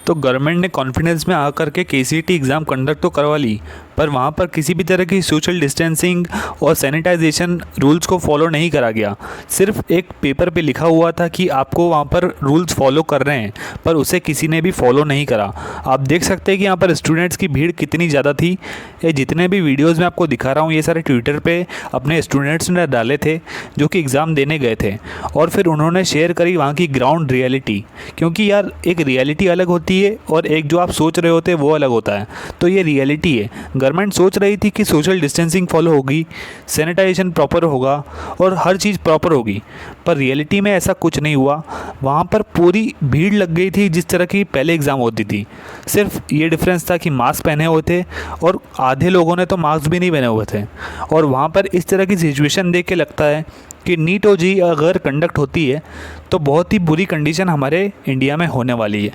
तो गवर्नमेंट ने कॉन्फिडेंस में आकर के केसीटी एग्ज़ाम कंडक्ट तो करवा ली, पर वहाँ पर किसी भी तरह की सोशल डिस्टेंसिंग और सैनिटाइजेशन रूल्स को फॉलो नहीं करा गया। सिर्फ एक पेपर पे लिखा हुआ था कि आपको वहाँ पर रूल्स फॉलो कर रहे हैं, पर उसे किसी ने भी फॉलो नहीं करा। आप देख सकते हैं कि यहाँ पर स्टूडेंट्स की भीड़ कितनी ज़्यादा थी। ये जितने भी वीडियोज़ मैं आपको दिखा रहा हूँ, ये सारे ट्विटर पर अपने स्टूडेंट्स ने डाले थे जो कि एग्ज़ाम देने गए थे, और फिर उन्होंने शेयर करी वहाँ की ग्राउंड रियलिटी। क्योंकि यार एक रियलिटी अलग होती है और एक जो आप सोच रहे होते हैं वो अलग होता है। तो ये रियलिटी है। गवर्नमेंट सोच रही थी कि सोशल डिस्टेंसिंग फॉलो होगी, सैनिटाइजेशन प्रॉपर होगा और हर चीज़ प्रॉपर होगी, पर रियलिटी में ऐसा कुछ नहीं हुआ। वहाँ पर पूरी भीड़ लग गई थी जिस तरह की पहले एग्ज़ाम होती थी। सिर्फ ये डिफरेंस था कि मास्क पहने हुए थे और आधे लोगों ने तो मास्क भी नहीं पहने हुए थे। और वहाँ पर इस तरह की सिचुएशन देख के लगता है कि नीट और जेईई अगर कंडक्ट होती है तो बहुत ही बुरी कंडीशन हमारे इंडिया में होने वाली है,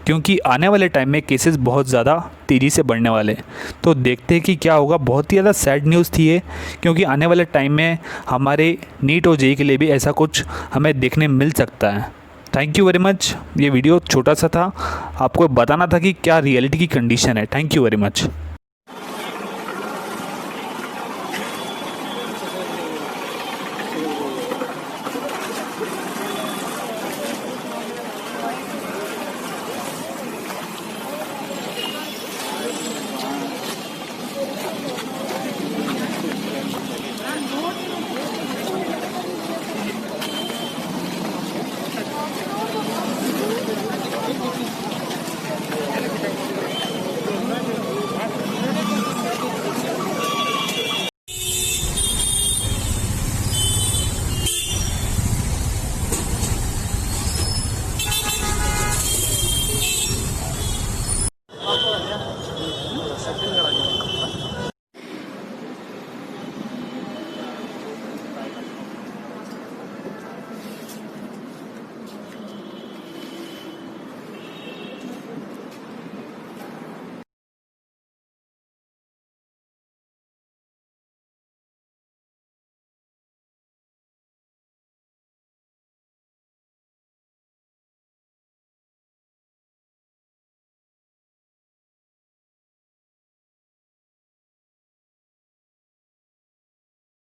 क्योंकि आने वाले टाइम में केसेस बहुत ज़्यादा तेज़ी से बढ़ने वाले हैं। तो देखते हैं कि क्या होगा। बहुत ही ज़्यादा सैड न्यूज़ थी ये, क्योंकि आने वाले टाइम में हमारे नीट और जेईई के लिए भी ऐसा कुछ हमें देखने मिल सकता है। Thank you very much. ये वीडियो छोटा सा था, आपको बताना था कि क्या रियलिटी की कंडीशन है। Thank you very much.